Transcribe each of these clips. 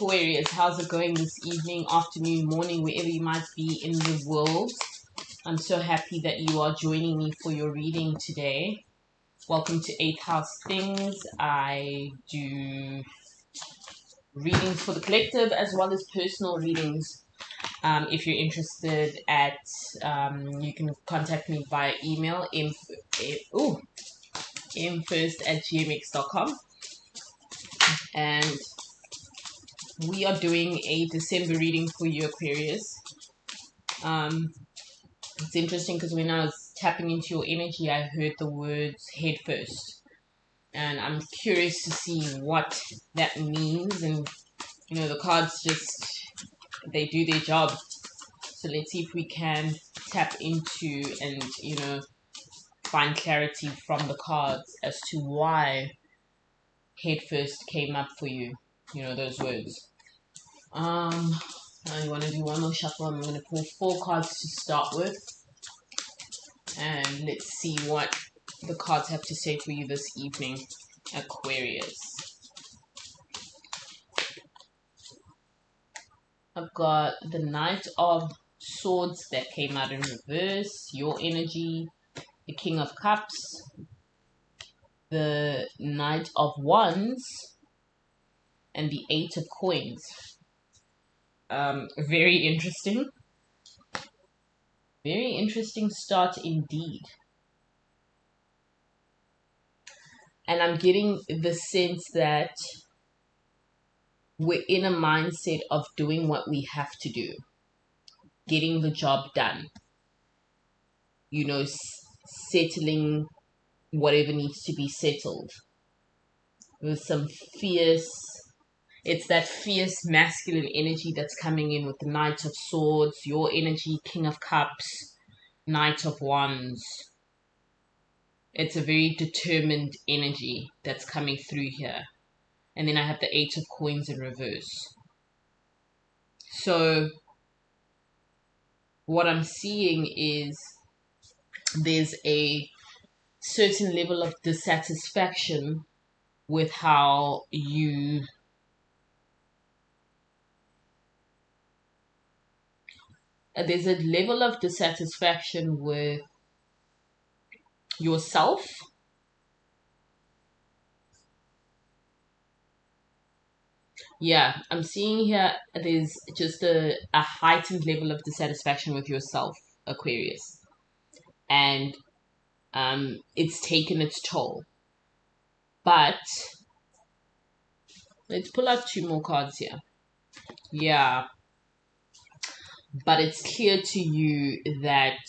Aquarius, how's it going this evening, afternoon, morning, wherever you might be in the world? I'm so happy that you are joining me for your reading today. Welcome to 8th House Things. I do readings for the collective as well as personal readings. If you're interested you can contact me via email, mfirst@gmx.com. And we are doing a December reading for you, Aquarius. It's interesting because when I was tapping into your energy, I heard the words head first. And I'm curious to see what that means. And, you know, the cards they do their job. So let's see if we can tap into and, you know, find clarity from the cards as to why head first came up for you. You know, those words. I want to do one more shuffle. I'm going to pull 4 cards to start with. And let's see what the cards have to say for you this evening, Aquarius. I've got the Knight of Swords that came out in reverse, your energy, the King of Cups, the Knight of Wands, and the 8 of Coins. Very interesting. Very interesting start indeed. And I'm getting the sense that we're in a mindset of doing what we have to do. Getting the job done. You know, settling whatever needs to be settled. With some fierce... It's that fierce masculine energy that's coming in with the Knight of Swords, your energy, King of Cups, Knight of Wands. It's a very determined energy that's coming through here. And then I have the 8 of Coins in reverse. So what I'm seeing is there's a certain level of dissatisfaction with how you... There's a level of dissatisfaction with yourself. Yeah, I'm seeing here there's just a heightened level of dissatisfaction with yourself, Aquarius. And it's taken its toll. But let's pull out 2 more cards here. Yeah. But it's clear to you that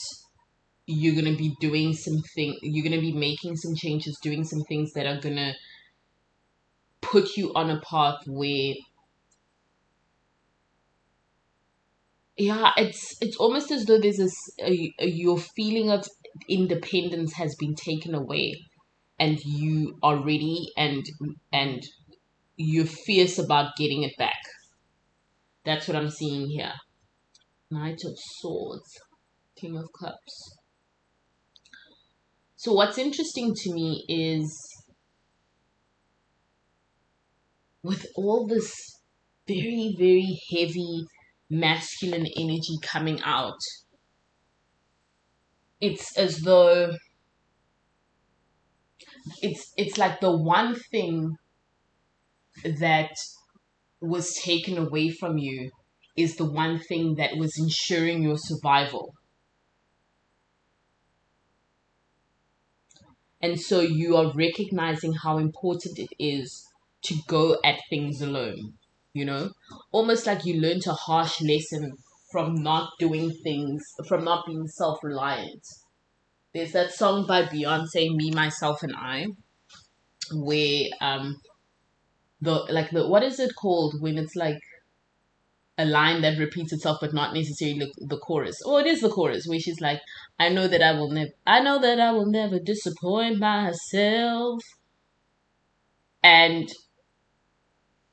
you're going to be doing something, you're going to be making some changes, doing some things that are going to put you on a path where, yeah, it's almost as though there's your feeling of independence has been taken away, and you are ready and you're fierce about getting it back. That's what I'm seeing here. Knight of Swords, King of Cups. So what's interesting to me is with all this very, very heavy masculine energy coming out, it's as though it's like the one thing that was taken away from you is the one thing that was ensuring your survival. And so you are recognizing how important it is to go at things alone, you know? Almost like you learned a harsh lesson from not doing things, from not being self-reliant. There's that song by Beyonce, Me, Myself, and I, where what is it called when it's like a line that repeats itself but not necessarily the chorus? Oh, it is the chorus, where she's like, I know that I will never disappoint myself. And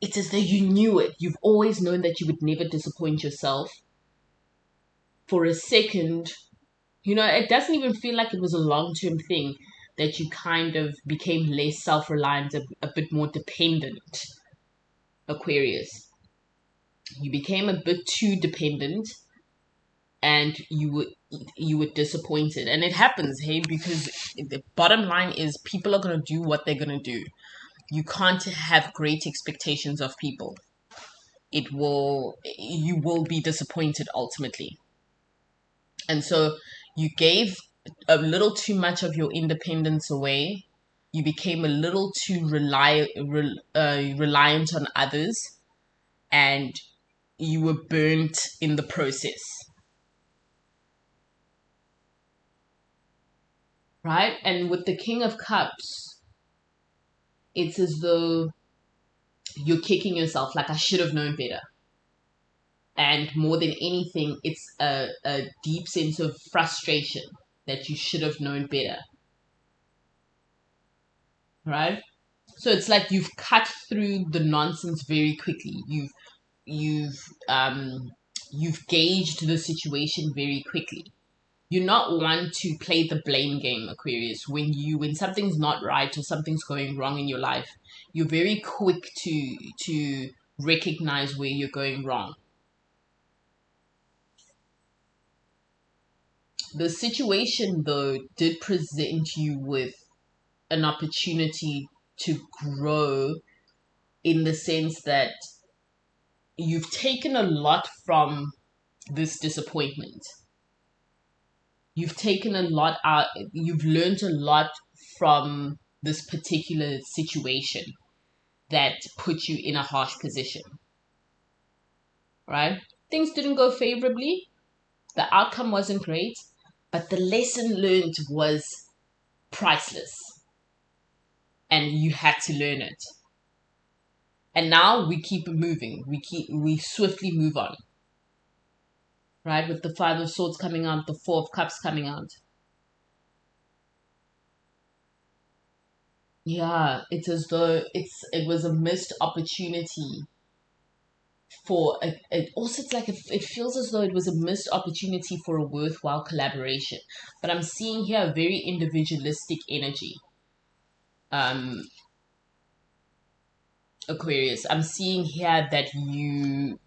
it's as though you knew it. You've always known that you would never disappoint yourself. For a second, you know, it doesn't even feel like it was a long-term thing, that you kind of became less self-reliant, a bit more dependent, Aquarius. You became a bit too dependent, and you were disappointed. And it happens, hey, because the bottom line is people are going to do what they're going to do. You can't have great expectations of people. You will be disappointed ultimately. And so you gave a little too much of your independence away. You became a little too reliant on others, and you were burnt in the process. Right? And with the King of Cups, it's as though you're kicking yourself, like, I should have known better. And more than anything, it's a deep sense of frustration that you should have known better. Right? So it's like you've cut through the nonsense very quickly. You've um you've gauged the situation very quickly. You're not one to play the blame game, Aquarius. When something's not right or something's going wrong in your life, you're very quick to recognize where you're going wrong. The situation, though, did present you with an opportunity to grow, in the sense that you've taken a lot from this disappointment. You've taken a lot out, you've learned a lot from this particular situation that put you in a harsh position. Right? Things didn't go favorably, the outcome wasn't great, but the lesson learned was priceless. And you had to learn it. And now we keep it moving. We swiftly move on. Right? With the Five of Swords coming out, the Four of Cups coming out. Yeah, it's as though it was a missed opportunity for also, it's like it feels as though it was a missed opportunity for a worthwhile collaboration. But I'm seeing here a very individualistic energy. Aquarius, I'm seeing here that you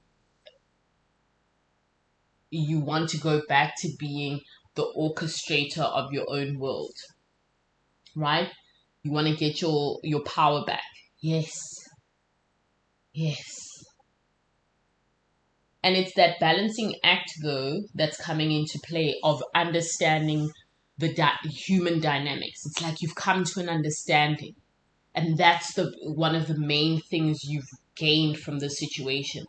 want to go back to being the orchestrator of your own world, right? You want to get your power back. Yes. Yes. And it's that balancing act, though, that's coming into play, of understanding the human dynamics. It's like you've come to an understanding. And that's one of the main things you've gained from the situation.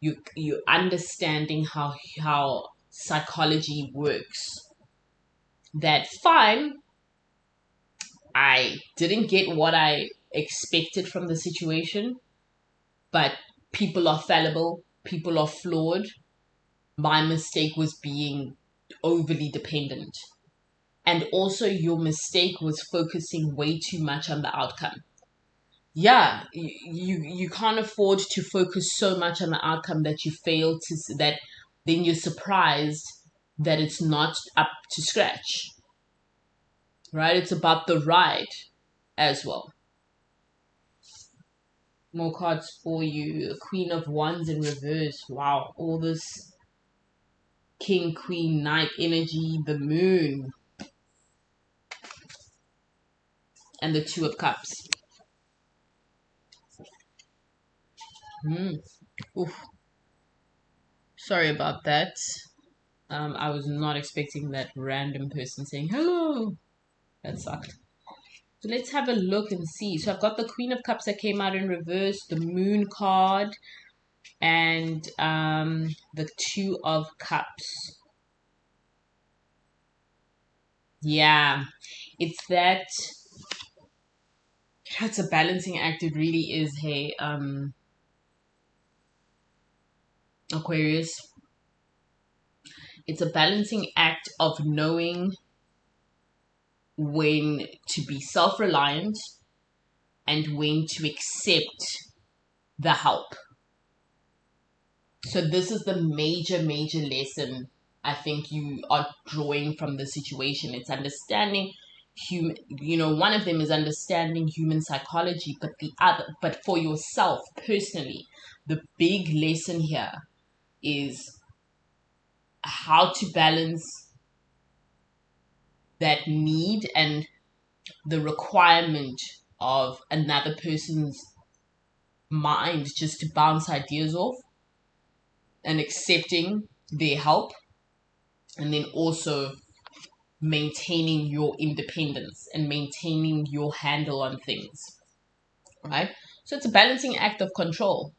You're understanding how psychology works. That, fine, I didn't get what I expected from the situation, but people are fallible, people are flawed. My mistake was being overly dependent. And also, your mistake was focusing way too much on the outcome. Yeah, you can't afford to focus so much on the outcome that you fail to, that then you're surprised that it's not up to scratch. Right? It's about the ride as well. More cards for you. Queen of Wands in reverse. Wow, all this King, Queen, Knight energy, the Moon, and the Two of Cups. Oof. Sorry about that. I was not expecting that random person saying hello. That sucked. So let's have a look and see. So I've got the Queen of Cups that came out in reverse, the Moon card, and the Two of Cups. Yeah, it's that. It's a balancing act. It really is. Hey, Aquarius. It's a balancing act of knowing when to be self-reliant and when to accept the help. So this is the major lesson I think you are drawing from the situation. It's understanding one of them is understanding human psychology, but for yourself personally, the big lesson here is how to balance that need and the requirement of another person's mind just to bounce ideas off, and accepting their help, and then also maintaining your independence and maintaining your handle on things, right? So it's a balancing act of control.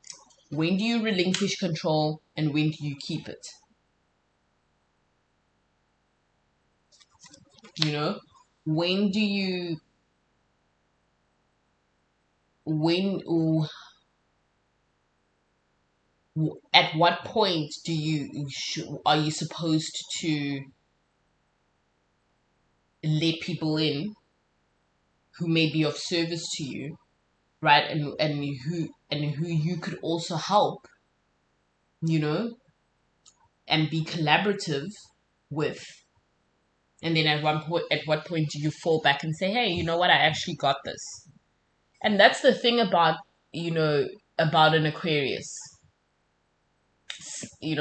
When do you relinquish control and when do you keep it? When do you, when, at what point are you supposed to let people in who may be of service to you, right? And who you could also help, and be collaborative with. And then at what point do you fall back and say, hey, you know what, I actually got this. And that's the thing about an Aquarius.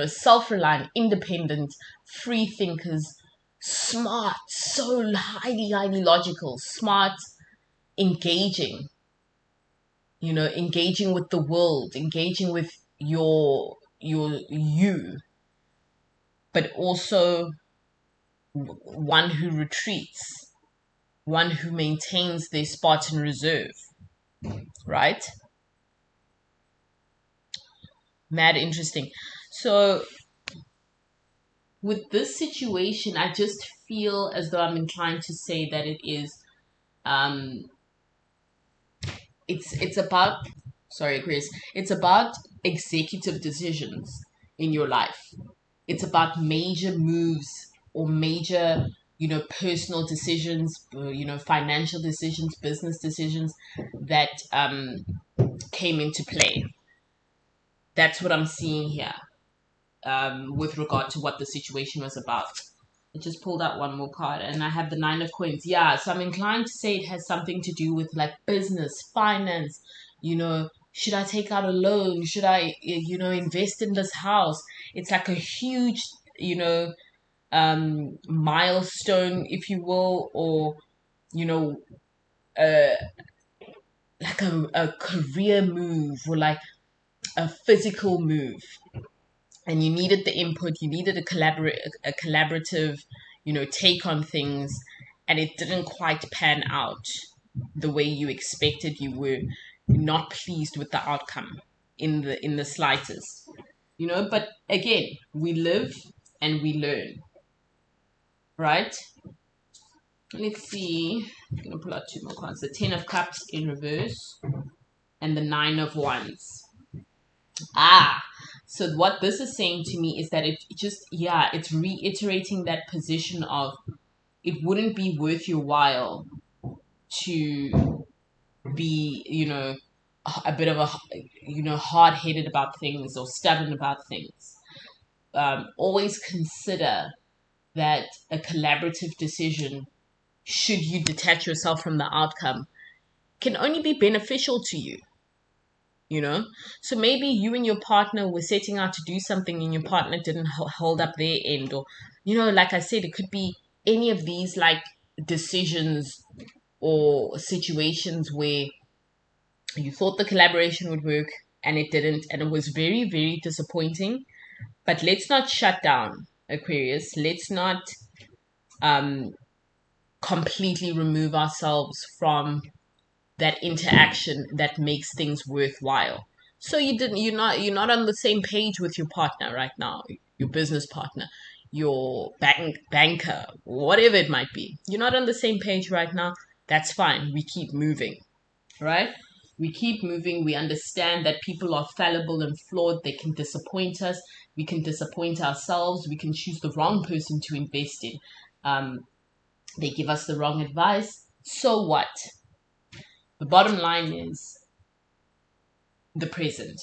Self-reliant, independent, free thinkers, smart, so highly logical, smart, engaging, engaging with the world, engaging with you, but also one who retreats, one who maintains their Spartan reserve, right? Mad interesting. So with this situation, I just feel as though I'm inclined to say that it's about, sorry, Chris, it's about executive decisions in your life. It's about major moves or major, personal decisions, financial decisions, business decisions that came into play. That's what I'm seeing here, with regard to what the situation was about. I just pulled out one more card and I have the Nine of Coins. Yeah, so I'm inclined to say it has something to do with like business, finance, should I take out a loan? Should I, invest in this house? It's like a huge, milestone, if you will, or, uh, like a career move or like a physical move. And you needed the input, you needed a collaborative, take on things, and it didn't quite pan out the way you expected. You were not pleased with the outcome in the slightest. But again, we live and we learn, right? Let's see. I'm gonna pull out two more cards. The Ten of Cups in reverse and the Nine of Wands. So what this is saying to me is that it's reiterating that position of it wouldn't be worth your while to be, a bit of hard-headed about things or stubborn about things. Always consider that a collaborative decision, should you detach yourself from the outcome, can only be beneficial to you. So maybe you and your partner were setting out to do something and your partner didn't hold up their end, or like I said, it could be any of these like decisions or situations where you thought the collaboration would work and it didn't, and it was very, very disappointing. But let's not shut down, Aquarius. Let's not completely remove ourselves from that interaction that makes things worthwhile. So you're not on the same page with your partner right now, your business partner, your banker, whatever it might be. You're not on the same page right now. That's fine. We keep moving, right? We keep moving. We understand that people are fallible and flawed. They can disappoint us. We can disappoint ourselves. We can choose the wrong person to invest in. They give us the wrong advice. So what? The bottom line is the present.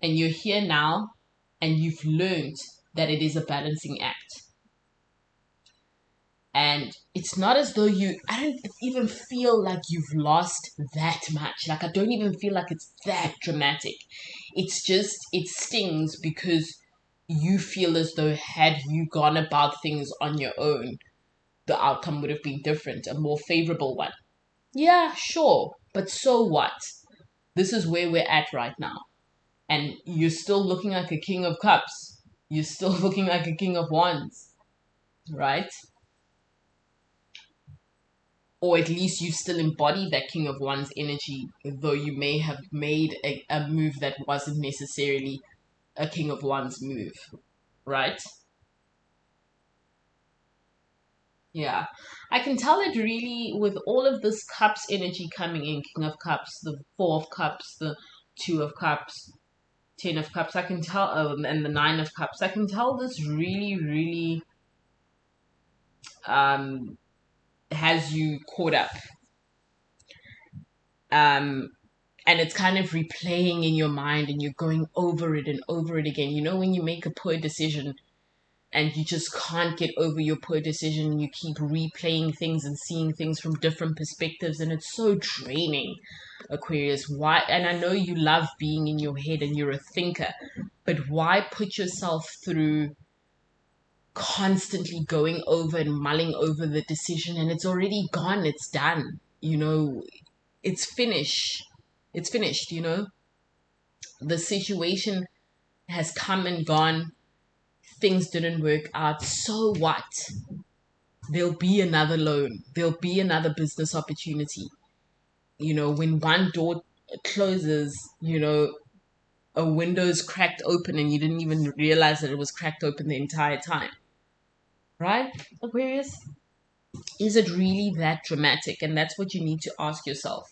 And you're here now, and you've learned that it is a balancing act. And And it's not as though I don't even feel like you've lost that much. Like, I don't even feel like it's that dramatic. It's just, it stings because you feel as though had you gone about things on your own, the outcome would have been different, a more favorable one. Yeah, sure. But so what? This is where we're at right now. And you're still looking like a king of cups. You're still looking like a king of wands, right? Or at least you still embody that king of wands energy, though you may have made a move that wasn't necessarily a king of wands move, right? Yeah, I can tell it really with all of this cups energy coming in, king of cups, the four of cups, the two of cups, 10 of cups. I can tell, and the 9 of cups. I can tell this really, really has you caught up. And it's kind of replaying in your mind and you're going over it and over it again. You know, when you make a poor decision and you just can't get over your poor decision and you keep replaying things and seeing things from different perspectives, and it's so draining, Aquarius. Why? And I know you love being in your head and you're a thinker, but why put yourself through constantly going over and mulling over the decision, and it's already gone, it's done, you know, it's finished. It's finished, you know. The situation has come and gone. Things didn't work out. So what? There'll be another loan. There'll be another business opportunity. You know, when one door closes, you know, a window's cracked open and you didn't even realize that it was cracked open the entire time. Right, Aquarius? Is it really that dramatic? And that's what you need to ask yourself.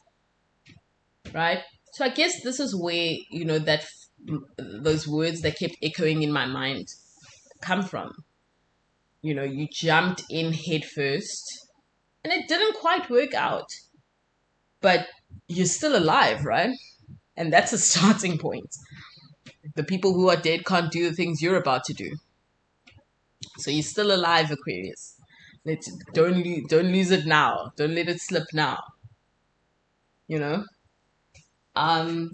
Right? So I guess this is where, you know, that those words that kept echoing in my mind come from. You know, you jumped in head first and it didn't quite work out, but you're still alive, right? And that's a starting point. The people who are dead can't do the things you're about to do. So you're still alive, Aquarius. Don't lose it now. Don't let it slip now. You know?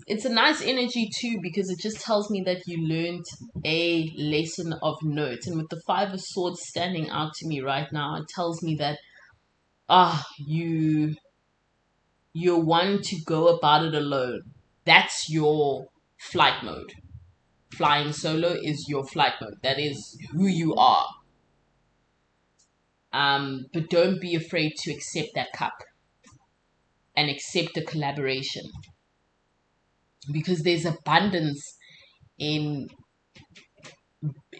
It's a nice energy too because it just tells me that you learned a lesson of note. And with the Five of Swords standing out to me right now, it tells me that you're one to go about it alone. That's your flight mode. Flying solo is your flight mode. That is who you are. But don't be afraid to accept that cup and accept the collaboration, because there's abundance in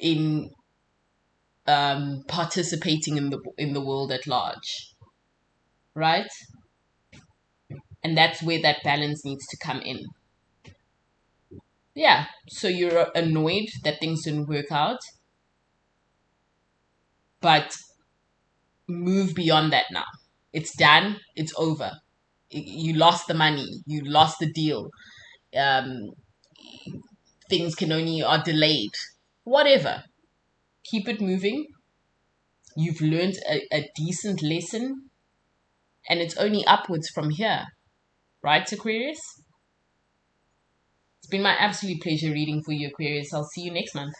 in participating in the world at large, right? And that's where that balance needs to come in. Yeah, so you're annoyed that things didn't work out, but move beyond that now. It's done. It's over. You lost the money. You lost the deal. Um, things can only are delayed. Whatever. Keep it moving. You've learned a decent lesson, and it's only upwards from here. Right, Aquarius? It's been my absolute pleasure reading for you, Aquarius. I'll see you next month.